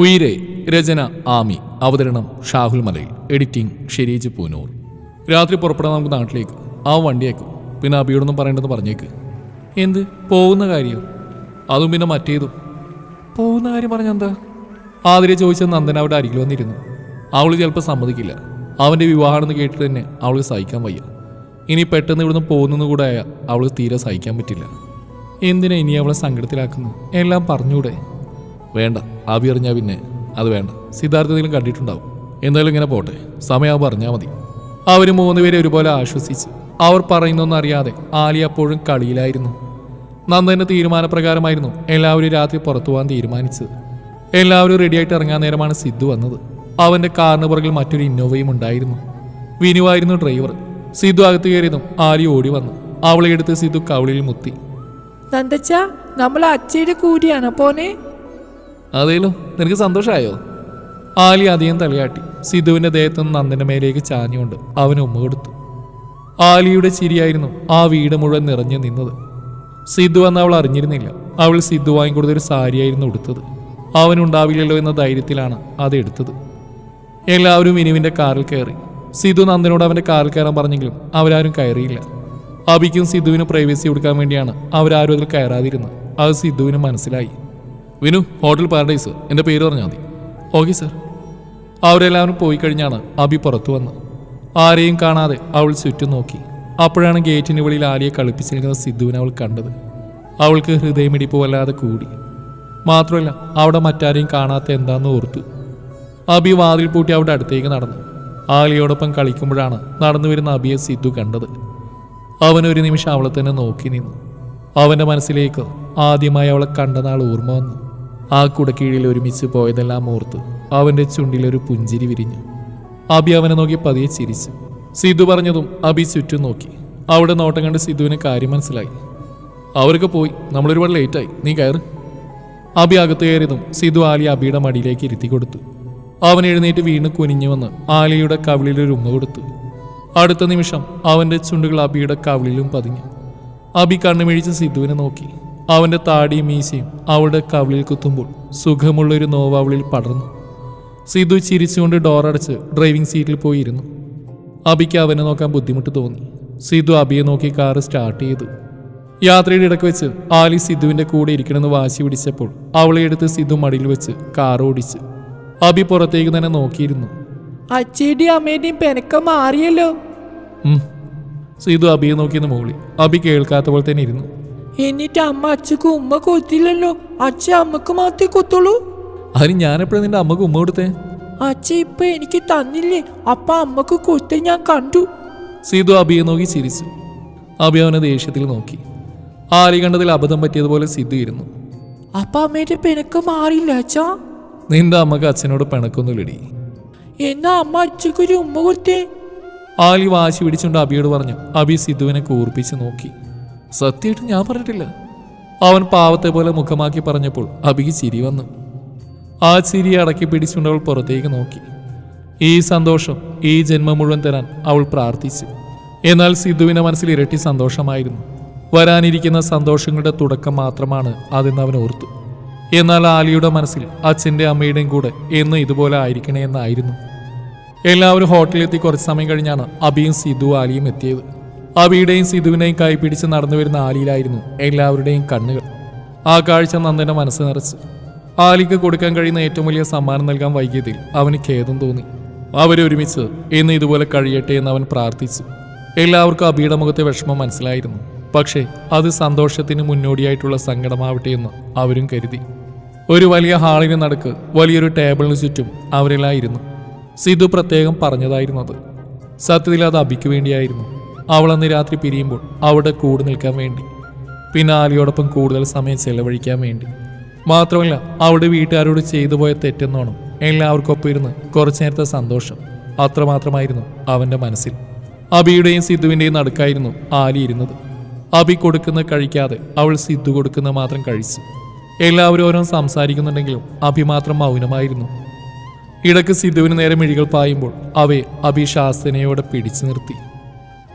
ഉയിരെ രചന ആമി. അവതരണം ഷാഹുൽ മലയിൽ. എഡിറ്റിംഗ് ഷെരീജ് പൂനൂർ. രാത്രി പുറപ്പെടാൻ നമുക്ക് നാട്ടിലേക്ക്. ആ വണ്ടിയേക്കും. പിന്നെ അബിയോടൊന്നും പറയേണ്ടെന്ന് പറഞ്ഞേക്ക്. എന്ത് പോകുന്ന കാര്യം? അതും പിന്നെ മറ്റേതും. പോകുന്ന കാര്യം പറഞ്ഞെന്താ? ആതിരെ ചോദിച്ചത് നന്ദൻ അവിടെ അരികിൽ വന്നിരുന്നു. അവൾ ചിലപ്പോൾ സമ്മതിക്കില്ല. അവൻ്റെ വിവാഹമാണെന്ന് കേട്ടിട്ട് തന്നെ അവൾക്ക് സഹിക്കാൻ വയ്യ. ഇനി പെട്ടെന്ന് ഇവിടുന്ന് പോകുന്നെന്ന് കൂടെ ആയാൽ അവൾ തീരെ സഹിക്കാൻ പറ്റില്ല. എന്തിനാ ഇനി അവളെ സങ്കടത്തിലാക്കുന്നു? എല്ലാം പറഞ്ഞൂടെ? വേണ്ട, അബി അറിഞ്ഞാൽ പിന്നെ അത് വേണ്ട. സിദ്ധാർത്ഥത്തിലും കണ്ടിട്ടുണ്ടാവും. എന്തായാലും ഇങ്ങനെ പോട്ടെ, സമയമാകുമ്പോൾ പറഞ്ഞാൽ മതി. അവർ മൂന്നുപേരെ ഒരുപോലെ ആശ്വസിച്ച്. അവർ പറയുന്നൊന്നും അറിയാതെ ആലി അപ്പോഴും കളിയിലായിരുന്നു. നന്ദൻ്റെ തീരുമാനപ്രകാരമായിരുന്നു എല്ലാവരും രാത്രി പുറത്തു പോകാൻ തീരുമാനിച്ചത്. എല്ലാവരും റെഡിയായിട്ട് ഇറങ്ങാൻ നേരമാണ് സിദ്ധു വന്നത്. അവൻ്റെ കാറിന് പുറകിൽ മറ്റൊരു ഇന്നോവയും ഉണ്ടായിരുന്നു. വിനുവായിരുന്നു ഡ്രൈവർ. സിദ്ധു അകത്ത് കയറിയതും ആലി ഓടി വന്നു. അവളെ എടുത്ത് സിദ്ധു കവിളിൽ മുത്തി. നന്ദച്ച, നമ്മൾ അച്ഛയുടെ കൂടിയാണോ പോനെ? അതേലോ, നിനക്ക് സന്തോഷമായോ? ആലി അധികം തലയാട്ടി. സിദ്ധുവിൻ്റെ ദേഹത്തു നിന്ന് നന്ദൻ്റെ മേലേക്ക് ചാഞ്ഞുകൊണ്ട് അവന് ഉമ്മ കൊടുത്തു. ആലിയുടെ ചിരിയായിരുന്നു ആ വീട് മുഴുവൻ നിറഞ്ഞു നിന്നത്. സിദ്ധു വന്ന് അവൾ അറിഞ്ഞിരുന്നില്ല. അവൾ സിദ്ധു വാങ്ങിക്കൊടുത്തൊരു സാരിയായിരുന്നു ഉടുത്തത്. അവനുണ്ടാവില്ലല്ലോ എന്ന ധൈര്യത്തിലാണ് അതെടുത്തത്. എല്ലാവരും വിനുവിൻ്റെ കാറിൽ കയറി. സിദ്ധു നന്ദനോട് അവൻ്റെ കാറിൽ കയറാൻ പറഞ്ഞെങ്കിലും അവരാരും കയറിയില്ല. അബിക്കും സിദ്ധുവിന് പ്രൈവസി കൊടുക്കാൻ വേണ്ടിയാണ് അവരാരും അതിൽ കയറാതിരുന്നത്. അത് സിദ്ധുവിന് മനസ്സിലായി. വിനു, ഹോട്ടൽ പാരഡൈസ്, എൻ്റെ പേര് പറഞ്ഞാൽ മതി. Okay sir. അവരെല്ലാവരും പോയി കഴിഞ്ഞാണ് അബി പുറത്തു വന്ന്. ആരെയും കാണാതെ അവൾ ചുറ്റും നോക്കി. അപ്പോഴാണ് ഗേറ്റിന് വെളിയിൽ ആലിയെ കളിപ്പിച്ച് നിൽക്കുന്ന സിദ്ധുവിനെ അവൾ കണ്ടത്. അവൾക്ക് ഹൃദയമിടിപ്പ് വല്ലാതെ കൂടി. മാത്രമല്ല അവിടെ മറ്റാരെയും കാണാത്ത എന്താണെന്ന് ഓർത്തു. അബി വാതിൽ പൂട്ടി അവിടെ അടുത്തേക്ക് നടന്നു. ആലിയോടൊപ്പം കളിക്കുമ്പോഴാണ് നടന്നു വരുന്ന അബിയെ സിദ്ധു കണ്ടത്. അവനൊരു നിമിഷം അവളെ തന്നെ നോക്കി നിന്നു. അവൻ്റെ മനസ്സിലേക്ക് ആദ്യമായി അവളെ കണ്ട നാൾ ഓർമ്മ വന്നു. ആ കുടക്കീഴിൽ ഒരുമിച്ച് പോയതെല്ലാം ഓർത്ത് അവൻ്റെ ചുണ്ടിലൊരു പുഞ്ചിരി വിരിഞ്ഞു. അബി അവനെ നോക്കി പതിയെ ചിരിച്ചു. സിദ്ധു പറഞ്ഞതും അബി ചുറ്റും നോക്കി. അവിടെ നോട്ടം കണ്ട് സിദ്ധുവിന് കാര്യം മനസ്സിലായി. അവരൊക്കെ പോയി, നമ്മളൊരുപാട് ലേറ്റായി, നീ കയറ്. അബി അകത്ത് കയറിയതും സിദ്ധു ആലി അബിയുടെ മടിയിലേക്ക് ഇരുത്തി കൊടുത്തു. അവൻ എഴുന്നേറ്റ് വീണ് കുനിഞ്ഞു വന്ന് ആലിയുടെ കവിളിലൊരു ഉമ്മ കൊടുത്തു. അടുത്ത നിമിഷം അവൻ്റെ ചുണ്ടുകൾ അബിയുടെ കവിളിലും പതിഞ്ഞു. അബി കണ്ണുമിഴിച്ച് സിദ്ധുവിനെ നോക്കി. അവൻ്റെ താടിയും മീശയും അവളുടെ കവിളിൽ കുത്തുമ്പോൾ സുഖമുള്ളൊരു നോവ് അവളിൽ പടർന്നു. സിദ്ധു ചിരിച്ചുകൊണ്ട് ഡോറടച്ച് ഡ്രൈവിംഗ് സീറ്റിൽ പോയിരുന്നു. അബിക്ക് അവനെ നോക്കാൻ ബുദ്ധിമുട്ട് തോന്നി. സിദ്ധു അബിയെ നോക്കി കാറ് സ്റ്റാർട്ട് ചെയ്തു. യാത്രയുടെ ഇടയ്ക്ക് വെച്ച് ആലി സിദ്ധുവിൻ്റെ കൂടെ ഇരിക്കണമെന്ന് വാശി പിടിച്ചപ്പോൾ അവളെ എടുത്ത് സിദ്ധു മടിയിൽ വെച്ച് കാർ ഓടിച്ച്. അബി പുറത്തേക്ക് തന്നെ നോക്കിയിരുന്നു. അച്ഛയുടെയും അമ്മയുടെയും പെനക്കം മാറിയല്ലോ. സിദ്ധു അബിയെ നോക്കിയെന്ന് മുകളിൽ. അബി കേൾക്കാത്ത പോലെ തന്നെ ഇരുന്നു. എന്നിട്ട് അമ്മ അച്ഛക്ക് ഉമ്മ കൊത്തില്ലല്ലോ. അച്ഛ അമ്മക്ക് മാത്രമേ കൊത്തുള്ളൂ. അതിന് ഞാനെപ്പോഴും നിന്റെ അമ്മക്ക് ഉമ്മ കൊടുത്തേ? അച്ഛ ഇപ്പൊ എനിക്ക് തന്നില്ലേ, അപ്പ അമ്മക്ക് കൊത്ത ഞാൻ കണ്ടു. സിദ്ധു അബിയെ നോക്കി ചിരിച്ചു. അബി അവനെ ദേഷ്യത്തിൽ നോക്കി. ആലി കണ്ടതിൽ അബദ്ധം പറ്റിയതുപോലെ സിദ്ധു ഇരുന്നു. അപ്പ അമ്മയുടെ പെനക്കം മാറിയില്ല അച്ഛാ? നിന്റെ അമ്മക്ക് അച്ഛനോട് പിണക്കൊന്നുമില്ലടി. എന്നാ അമ്മ അച്ഛക്കൊരു ഉമ്മ കൊടുത്തേ. ആലി വാശി പിടിച്ചുകൊണ്ട് അബിയോട് പറഞ്ഞു. അബി സിദ്ധുവിനെ കൂർപ്പിച്ച് നോക്കി. സത്യമായിട്ട് ഞാൻ പറഞ്ഞിട്ടില്ല. അവൻ പാവത്തെ പോലെ മുഖമാക്കി പറഞ്ഞപ്പോൾ അബിക്ക് ചിരി വന്നു. ആ ചിരി അടക്കി പിടിച്ചുകൊണ്ട് അവൾ പുറത്തേക്ക് നോക്കി. ഈ സന്തോഷം ഈ ജന്മം മുഴുവൻ തരാൻ അവൾ പ്രാർത്ഥിച്ചു. എന്നാൽ സിദ്ധുവിൻ്റെ മനസ്സിൽ ഇരട്ടി സന്തോഷമായിരുന്നു. വരാനിരിക്കുന്ന സന്തോഷങ്ങളുടെ തുടക്കം മാത്രമാണ് അതെന്ന് അവൻ ഓർത്തു. എന്നാൽ ആലിയുടെ മനസ്സിൽ അച്ഛൻ്റെ അമ്മയുടെയും കൂടെ എന്ന് ഇതുപോലെ ആയിരിക്കണേ എന്നായിരുന്നു. എല്ലാവരും ഹോട്ടലിലെത്തി കുറച്ച് സമയം കഴിഞ്ഞാണ് അബിയും സിദ്ധു ആലിയും എത്തിയത്. അബിയുടെയും സിദ്ധുവിനെയും കൈ പിടിച്ച് നടന്നു വരുന്ന ആലിയിലായിരുന്നു എല്ലാവരുടെയും കണ്ണുകൾ. ആ കാഴ്ച നന്ദൻ്റെ മനസ്സ് നിറച്ച്. ആലിക്ക് കൊടുക്കാൻ കഴിയുന്ന ഏറ്റവും വലിയ സമ്മാനം നൽകാൻ വൈകിയതിൽ അവന് ഖേദം തോന്നി. അവരൊരുമിച്ച് എന്ന് ഇതുപോലെ കഴിയട്ടെ എന്ന് അവൻ പ്രാർത്ഥിച്ചു. എല്ലാവർക്കും അബിയുടെ മുഖത്തെ വിഷമം മനസ്സിലായിരുന്നു. പക്ഷേ അത് സന്തോഷത്തിന് മുന്നോടിയായിട്ടുള്ള സങ്കടമാവട്ടെ എന്ന് അവരും കരുതി. ഒരു വലിയ ഹാളിന് നടുക്ക് വലിയൊരു ടേബിളിന് ചുറ്റും അവരെല്ലാം ഇരുന്നു. സിദ്ധു പ്രത്യേകം പറഞ്ഞതായിരുന്നു അത്. സത്യത്തിൽ അത് അബിക്ക് വേണ്ടിയായിരുന്നു. അവളന്ന് രാത്രി പിരിയുമ്പോൾ അവിടെ കൂടെ നിൽക്കാൻ വേണ്ടി, പിന്നെ ആലിയോടൊപ്പം കൂടുതൽ സമയം ചെലവഴിക്കാൻ വേണ്ടി. മാത്രമല്ല അവളുടെ വീട്ടുകാരോട് ചെയ്തു പോയ തെറ്റെന്നോണം എല്ലാവർക്കൊപ്പം ഇരുന്ന് കുറച്ചു നേരത്തെ സന്തോഷം. അത്രമാത്രമായിരുന്നു അവൻ്റെ മനസ്സിൽ. അബിയുടെയും സിദ്ധുവിൻ്റെയും നടുക്കായിരുന്നു ആലി ഇരുന്നത്. അബി കൊടുക്കുന്നത് കഴിക്കാതെ അവൾ സിദ്ധു കൊടുക്കുന്നത് മാത്രം കഴിച്ചു. എല്ലാവരും ഓരോ സംസാരിക്കുന്നുണ്ടെങ്കിലും അബി മാത്രം മൗനമായിരുന്നു. ഇടയ്ക്ക് സിദ്ധുവിന് നേരെ മിഴികൾ പായുമ്പോൾ അവയെ അബി ശാസ്ത്രനയോടെ പിടിച്ചു നിർത്തി.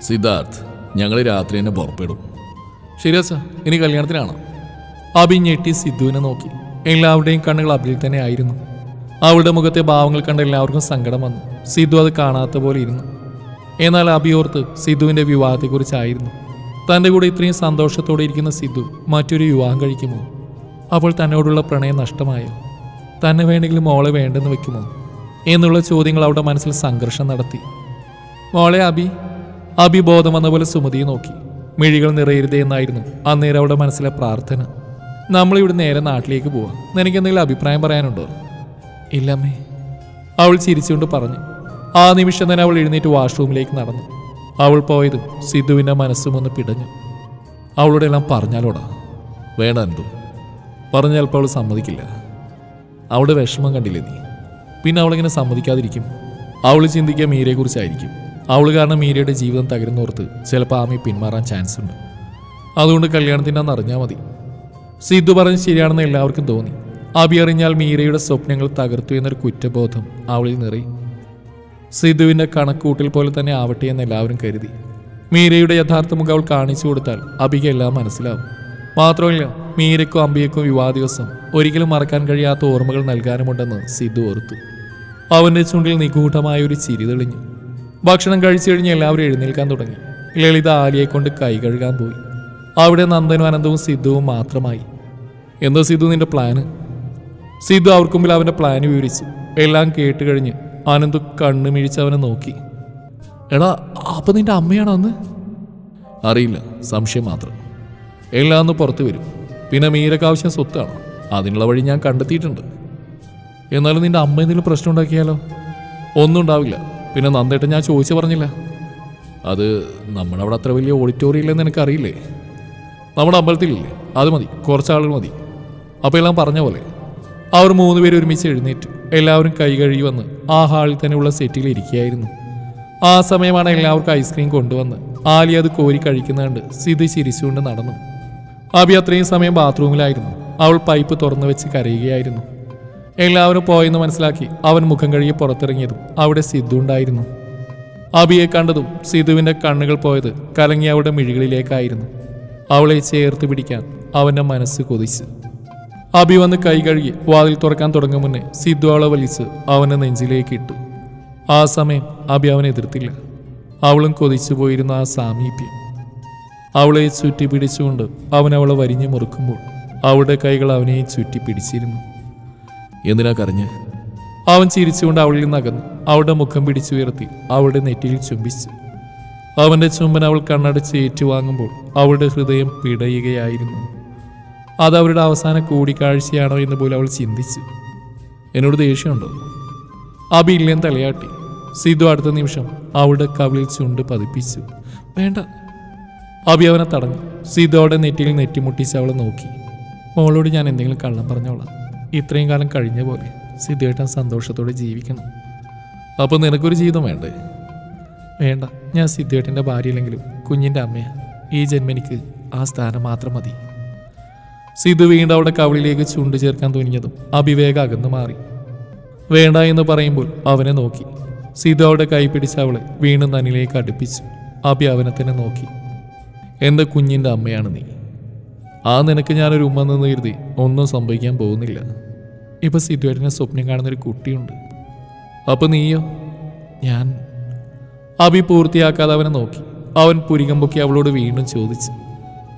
സിദ്ധാർത്ഥ്, ഞങ്ങൾ രാത്രി തന്നെ പുറപ്പെടും. ശരിയാ സാർ, ഇനി കല്യാണത്തിനാണ്. അബി ഞെട്ടി സിദ്ധുവിനെ നോക്കി. എല്ലാവരുടെയും കണ്ണുകൾ അബിയിൽ തന്നെ ആയിരുന്നു. അവളുടെ മുഖത്തെ ഭാവങ്ങൾ കണ്ട എല്ലാവർക്കും സങ്കടം വന്നു. സിദ്ധു അത് കാണാത്ത പോലെ ഇരുന്നു. എന്നാൽ അഭിയോർത്ത് സിദ്ധുവിൻ്റെ വിവാഹത്തെക്കുറിച്ചായിരുന്നു. തൻ്റെ കൂടെ ഇത്രയും സന്തോഷത്തോടെ ഇരിക്കുന്ന സിദ്ധു മറ്റൊരു വിവാഹം കഴിക്കുമോ? അപ്പോൾ തന്നോടുള്ള പ്രണയം നഷ്ടമായോ? തന്നെ വേണമെങ്കിലും മോളെ വേണ്ടെന്ന് വെക്കുമോ എന്നുള്ള ചോദ്യങ്ങൾ അവളുടെ മനസ്സിൽ സംഘർഷം നടത്തി. മോളെ അഭി ബോധം വന്ന പോലെ സുമതിയെ നോക്കി. മിഴികൾ നിറയരുതേ എന്നായിരുന്നു അന്നേരം അവളുടെ മനസ്സിലെ പ്രാർത്ഥന. നമ്മളിവിടെ നേരെ നാട്ടിലേക്ക് പോവാം. നിനക്ക് എന്തെങ്കിലും അഭിപ്രായം പറയാനുണ്ടോ? ഇല്ലമ്മേ, അവൾ ചിരിച്ചുകൊണ്ട് പറഞ്ഞു. ആ നിമിഷം തന്നെ അവൾ എഴുന്നേറ്റ് വാഷ്റൂമിലേക്ക് നടന്നു. അവൾ പോയതും സിദ്ധുവിൻ്റെ മനസ്സും ഒന്ന് പിടഞ്ഞു. അവളോട് എല്ലാം പറഞ്ഞാലോടാ? വേണ്ട എന്തോ പറഞ്ഞാൽ ഇപ്പോൾ അവൾ സമ്മതിക്കില്ല. അവളുടെ വിഷമം കണ്ടില്ലേ നീ? പിന്നെ അവളിങ്ങനെ സമ്മതിക്കാതിരിക്കും? അവൾ ചിന്തിക്കുക മീരയെക്കുറിച്ചായിരിക്കും. അവൾ കാരണം മീരയുടെ ജീവിതം തകരുന്നോർത്ത് ചിലപ്പോൾ ആമി പിന്മാറാൻ ചാൻസ് ഉണ്ട്. അതുകൊണ്ട് കല്യാണത്തിൻ്റെ അന്ന് അറിഞ്ഞാൽ മതി. സിദ്ധു പറഞ്ഞ് ശരിയാണെന്ന് എല്ലാവർക്കും തോന്നി. അഭി അറിഞ്ഞാൽ മീരയുടെ സ്വപ്നങ്ങൾ തകർത്തു എന്നൊരു കുറ്റബോധം അവളിൽ നിറയും. സിദ്ധുവിൻ്റെ കണക്കൂട്ടിൽ പോലെ തന്നെ ആവട്ടെ എന്ന് എല്ലാവരും കരുതി. മീരയുടെ യഥാർത്ഥ മുഖം അവൾ കാണിച്ചു കൊടുത്താൽ അഭിക്ക് എല്ലാം മനസ്സിലാവും. മാത്രമല്ല, മീരയ്ക്കും അമ്പിയയ്ക്കും വിവാഹ ദിവസം ഒരിക്കലും മറക്കാൻ കഴിയാത്ത ഓർമ്മകൾ നൽകാനുമുണ്ടെന്ന് സിദ്ധു ഓർത്തു. അവൻ്റെ ചുണ്ടിൽ നിഗൂഢമായ ഒരു ചിരി തെളിഞ്ഞു. ഭക്ഷണം കഴിച്ചു കഴിഞ്ഞ് എല്ലാവരും എഴുന്നേൽക്കാൻ തുടങ്ങി. ലളിത ആലിയെ കൊണ്ട് കൈ കഴുകാൻ പോയി. അവിടെ നന്ദനും അനന്തവും സിദ്ധുവും മാത്രമായി. എന്താ സിദ്ധു നിന്റെ പ്ലാന്? സിദ്ധു അവർക്ക് മുമ്പിൽ അവൻ്റെ പ്ലാന് വിവരിച്ചു. എല്ലാം കേട്ട് കഴിഞ്ഞ് അനന്തു കണ്ണു മിഴിച്ച് അവനെ നോക്കി. എടാ, അപ്പം നിന്റെ അമ്മയാണോ അന്ന്? അറിയില്ല, സംശയം മാത്രം. എല്ലാം ഒന്ന് പുറത്തു വരും. പിന്നെ മീരക്ക് ആവശ്യം സ്വത്താണ്. അതിനുള്ള വഴി ഞാൻ കണ്ടെത്തിയിട്ടുണ്ട്. എന്നാലും നിന്റെ അമ്മ എന്തെങ്കിലും പ്രശ്നം ഉണ്ടാക്കിയാലോ? ഒന്നും ഉണ്ടാവില്ല. പിന്നെ നന്ദേട്ടൻ ഞാൻ ചോദിച്ചു പറഞ്ഞില്ല. അത് നമ്മുടെ അവിടെ അത്ര വലിയ ഓഡിറ്റോറിയം ഇല്ലെന്ന് എനിക്കറിയില്ലേ? നമ്മുടെ അമ്പലത്തിലില്ലേ? അത് മതി, കുറച്ചാളുകൾ മതി. അപ്പോൾ എല്ലാം പറഞ്ഞ പോലെ അവർ 3 പേര് ഒരുമിച്ച് എഴുന്നേറ്റു. എല്ലാവരും കൈ കഴുകി വന്ന് ആ ഹാളിൽ തന്നെയുള്ള സെറ്റിൽ ഇരിക്കുകയായിരുന്നു. ആ സമയമാണ് എല്ലാവർക്കും ഐസ്ക്രീം കൊണ്ടുവന്ന് ആലി അത് കോരി കഴിക്കുന്നതുകൊണ്ട് സിദ്ധു ചിരിച്ചുകൊണ്ട് നടന്നു. അഭി അത്രയും സമയം ബാത്റൂമിലായിരുന്നു. അവൾ പൈപ്പ് തുറന്നു വെച്ച് കരയുകയായിരുന്നു. എല്ലാവരും പോയെന്ന് മനസ്സിലാക്കി അവൻ മുഖം കഴുകി പുറത്തിറങ്ങിയതും അവിടെ സിദ്ധു ഉണ്ടായിരുന്നു. അഭിയെ കണ്ടതും സിദ്ധുവിൻ്റെ കണ്ണുകൾ പോയത് കലങ്ങി അവളുടെ മിഴികളിലേക്കായിരുന്നു. അവളെ ചേർത്ത് പിടിക്കാൻ അവൻ്റെ മനസ്സ് കൊതിച്ചു. അഭി വന്ന് കൈ കഴുകി വാതിൽ തുറക്കാൻ തുടങ്ങും മുന്നേ സിദ്ധു അവളെ വലിച്ച് അവനെ നെഞ്ചിലേക്ക് ഇട്ടു. ആ സമയം അഭി അവനെ എതിർത്തില്ല. അവളും കൊതിച്ചു പോയിരുന്ന ആ സാമീപ്യം. അവളെ ചുറ്റി പിടിച്ചുകൊണ്ട് അവൻ അവളെ വരിഞ്ഞു മുറുക്കുമ്പോൾ അവളുടെ കൈകൾ അവനെ ചുറ്റി പിടിച്ചിരുന്നു. എന്തിനാ കരഞ്ഞ്? അവൻ ചിരിച്ചുകൊണ്ട് അവളിൽ നിന്ന് അകന്നു. അവളുടെ മുഖം പിടിച്ചുയർത്തി അവളുടെ നെറ്റിയിൽ ചുംബിച്ചു. അവൻ്റെ ചുംബൻ അവൾ കണ്ണടച്ച് ഏറ്റുവാങ്ങുമ്പോൾ അവളുടെ ഹൃദയം പിടയുകയായിരുന്നു. അത് അവരുടെ അവസാന കൂടിക്കാഴ്ചയാണോ എന്ന് പോലും അവൾ ചിന്തിച്ചു. എന്നോട് ദേഷ്യമുണ്ടോ? അഭി ഇല്ലെന്ന് തലയാട്ടി. സിദ്ധു അടുത്ത നിമിഷം അവളുടെ കവിളിൽ ചുണ്ട് പതിപ്പിച്ചു. വേണ്ട. അഭി അവനെ തടഞ്ഞു. സിദ്ധു അവളുടെ നെറ്റിയിൽ നെറ്റിമുട്ടിച്ച് അവളെ നോക്കി. മോളോട് ഞാൻ എന്തെങ്കിലും കള്ളം പറഞ്ഞോളാം. ഇത്രയും കാലം കഴിഞ്ഞ പോലെ സിദ്ധുവേട്ടൻ സന്തോഷത്തോടെ ജീവിക്കണം. അപ്പോൾ നിനക്കൊരു ജീവിതം വേണ്ടേ? വേണ്ട, ഞാൻ സിദ്ധുവേട്ടൻ്റെ ഭാര്യയില്ലെങ്കിലും കുഞ്ഞിൻ്റെ അമ്മയാണ്. ഈ ജന്മനിക്ക് ആ സ്ഥാനം മാത്രം മതി. സിദ്ധു വീണ്ടും അവളുടെ കവിളിലേക്ക് ചുണ്ട് ചേർക്കാൻ തുനിഞ്ഞതും അഭിവേഗം അകന്നു മാറി. വേണ്ട എന്ന് പറയുമ്പോൾ അവനെ നോക്കി. സിദ്ധു അവളുടെ കൈ പിടിച്ച് അവളെ വീണ്ടും തന്നിലേക്ക് അടുപ്പിച്ചു. അഭി അവനെ തന്നെ നോക്കി. എൻ്റെ കുഞ്ഞിൻ്റെ അമ്മയാണ് നീ. ആ നിനക്ക് ഞാനൊരു ഉമ്മ നിന്ന് കരുതി ഒന്നും സംഭവിക്കാൻ പോകുന്നില്ല. ഇപ്പം സിദ്ധുവേട്ടനെ സ്വപ്നം കാണുന്നൊരു കുട്ടിയുണ്ട്. അപ്പം നീയോ? ഞാൻ. അഭി പൂർത്തിയാക്കാതെ അവനെ നോക്കി. അവൻ പുരികം പൊക്കി അവളോട് വീണ്ടും ചോദിച്ചു.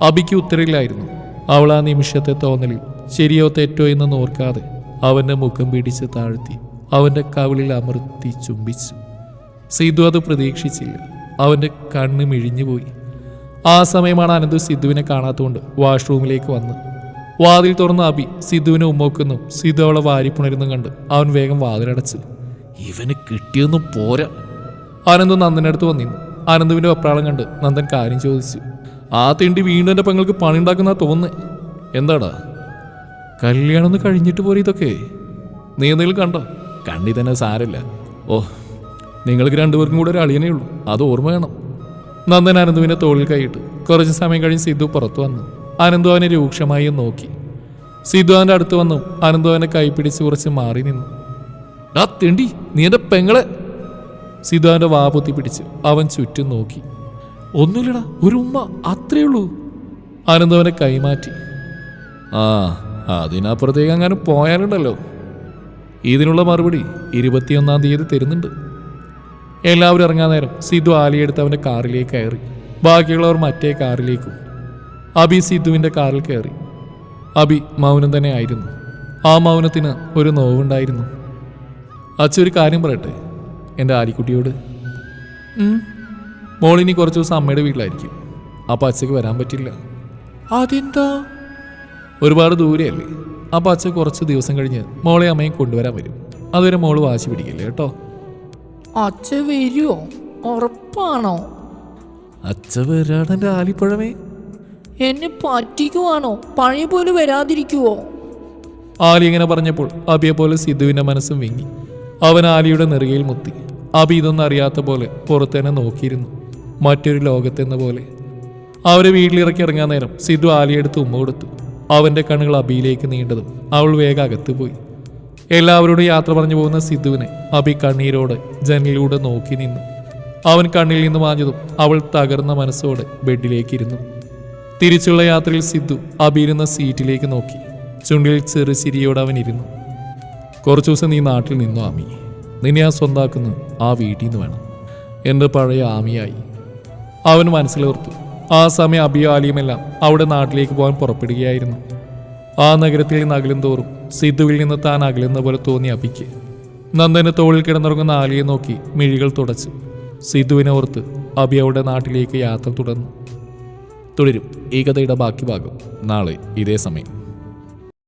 അഭിക്ക് ഉത്തരവില്ലായിരുന്നു. അവൾ ആ നിമിഷത്തെ തോന്നലിൽ ശരിയോ തെറ്റോ എന്ന് നോർക്കാതെ അവൻ്റെ മുഖം പിടിച്ച് താഴ്ത്തി അവൻ്റെ കവിളിൽ അമർത്തി ചുംബിച്ചു. സിദ്ധു അത് പ്രതീക്ഷിച്ചില്ല. അവൻ്റെ കണ്ണ് മിഴിഞ്ഞുപോയി. ആ സമയമാണ് അനന്തു സിദ്ധുവിനെ കാണാത്തതുകൊണ്ട് വാഷ്റൂമിലേക്ക് വന്ന് വാതിൽ തുറന്ന അഭി സിദ്ധുവിനെ ഉമ്മോക്കുന്നു. സിദ്ധു അവളെ വാരിപ്പുണരുന്നു കണ്ട് അവൻ വേഗം വാതിലടച്ചു. ഇവന് കിട്ടിയൊന്നും പോരാ. അനന്തു നന്ദനടുത്ത് വന്നിരുന്നു. അനന്തുവിൻ്റെ വെപ്രാളം കണ്ട് നന്ദൻ കാര്യം ചോദിച്ചു. ആ തിണ്ടി വീണ്ടും എൻ്റെ പെങ്ങൾക്ക് പണി ഉണ്ടാക്കുന്ന തോന്നുന്നേ. എന്താടാ? കല്യാണം ഒന്ന് കഴിഞ്ഞിട്ട് പോരെ ഇതൊക്കെ? നീ എന്തെങ്കിലും കണ്ടോ? കണ്ണി തന്നെ സാരമില്ല. ഓ, നിങ്ങൾക്ക് രണ്ടുപേർക്കും കൂടെ ഒരു അളിയനേ ഉള്ളൂ, അത് ഓർമ്മ വേണം. നന്ദൻ അനന്തുവിൻ്റെ തോളിൽ കൈയിട്ടു. കുറച്ച് സമയം കഴിഞ്ഞ് സിദ്ധു പുറത്തു വന്നു. അനന്തു അവനെ രൂക്ഷമായി നോക്കി. സിദ്ധു അവൻ്റെ അടുത്ത് വന്നു. അനന്തു അവനെ കൈ പിടിച്ച് കുറച്ച് മാറി നിന്നു. ആ തിണ്ടി, നീ എൻ്റെ പെങ്ങളെ. സിദ്ധു അവൻ്റെ വാ പൊത്തി പിടിച്ച് അവൻ ചുറ്റും നോക്കി. ഒന്നുമില്ലടാ, ഒരു ഉമ്മ, അത്രേ ഉള്ളൂ. അനന്തു അവനെ കൈമാറ്റി. ആ, അതിനപ്പുറത്തേക്ക് അങ്ങനെ പോയാലുണ്ടല്ലോ. ഇതിനുള്ള മറുപടി 21-ാം തീയതി തരുന്നുണ്ട്. എല്ലാവരും ഇറങ്ങാൻ നേരം സിദ്ധു ആലിയെടുത്ത് അവൻ്റെ കാറിലേക്ക് കയറി. ബാക്കിയുള്ളവർ മറ്റേ കാറിലേക്കും. അബി സിദ്ധുവിൻ്റെ കാറിൽ കയറി. അബി മൗനം തന്നെ ആയിരുന്നു. ആ മൗനത്തിന് ഒരു നോവുണ്ടായിരുന്നു. അച്ഛൻ ഒരു കാര്യം പറയട്ടെ എൻ്റെ ആലിക്കുട്ടിയോട്. മോളിനി കുറച്ച് ദിവസം അമ്മയുടെ വീട്ടിലായിരിക്കും. അപ്പം അച്ഛക്ക് വരാൻ പറ്റില്ല. അതെന്താ? ഒരുപാട് ദൂരെയല്ലേ. അപ്പം അച്ഛൻ കുറച്ച് ദിവസം കഴിഞ്ഞ് മോളെ അമ്മയും കൊണ്ടുവരാൻ വരും. അതുവരെ മോള് വാശി പിടിക്കില്ലേ കേട്ടോ. അച്ഛ വരുമോ? ഉറപ്പാണോ? അച്ഛ വരാണ് എൻ്റെ ആലിപ്പഴമേ. എന്നെ പറ്റിക്കുവാണോ? പഴയ പോലെ വരാതിരിക്കുവോ? ആലി ഇങ്ങനെ പറഞ്ഞപ്പോൾ അബിയെ പോലെ സിദ്ധുവിൻ്റെ മനസ്സും വിങ്ങി. അവൻ ആലിയുടെ നെറുകയിൽ മുത്തി. അബി ഇതൊന്നും അറിയാത്ത പോലെ പുറത്തേനെ നോക്കിയിരുന്നു, മറ്റൊരു ലോകത്തെന്ന പോലെ. അവരെ വീട്ടിലിറക്കി ഇറങ്ങാൻ നേരം സിദ്ധു ആലിയെടുത്ത് ഉമ്മ കൊടുത്തു. അവൻ്റെ കണ്ണുകൾ അബിയിലേക്ക് നീണ്ടതും അവൾ വേഗം അകത്ത് പോയി. എല്ലാവരോടും യാത്ര പറഞ്ഞു പോകുന്ന സിദ്ധുവിനെ അബി കണ്ണീരോടെ ജനലിലൂടെ നോക്കി നിന്നു. അവൻ കണ്ണിൽ നിന്ന് മാഞ്ഞതും അവൾ തകർന്ന മനസ്സോടെ ബെഡിലേക്ക് ഇരുന്നു. തിരിച്ചുള്ള യാത്രയിൽ സിദ്ധു അബിയിരുന്ന സീറ്റിലേക്ക് നോക്കി. ചുണ്ടിൽ ചെറു ചിരിയോടെ അവൻ ഇരുന്നു. കുറച്ചു ദിവസം നീ നാട്ടിൽ നിന്നു ആമി. നിന്നെ ഞാൻ സ്വന്താക്കുന്നു ആ വീട്ടിൽ നിന്ന് വേണം. എൻ്റെ പഴയ ആമിയായി. അവൻ മനസ്സിലോർത്തു. ആ സമയം അബിയും ആലിയുമെല്ലാം അവിടെ നാട്ടിലേക്ക് പോകാൻ പുറപ്പെടുകയായിരുന്നു. ആ നഗരത്തിൽ നിന്ന് അകലും തോറും സിദ്ധുവിൽ നിന്ന് താൻ അകലുന്ന പോലെ തോന്നി അബിക്ക്. നന്ദന് തോളിൽ കിടന്നുറങ്ങുന്ന ആലിയെ നോക്കി മിഴികൾ തുടച്ചു. സിദ്ധുവിനെ ഓർത്ത് അബി അവളുടെ നാട്ടിലേക്ക് യാത്ര തുടർന്നു. തുടരും ഈ കഥയുടെ ബാക്കി ഭാഗം നാളെ ഇതേ സമയം.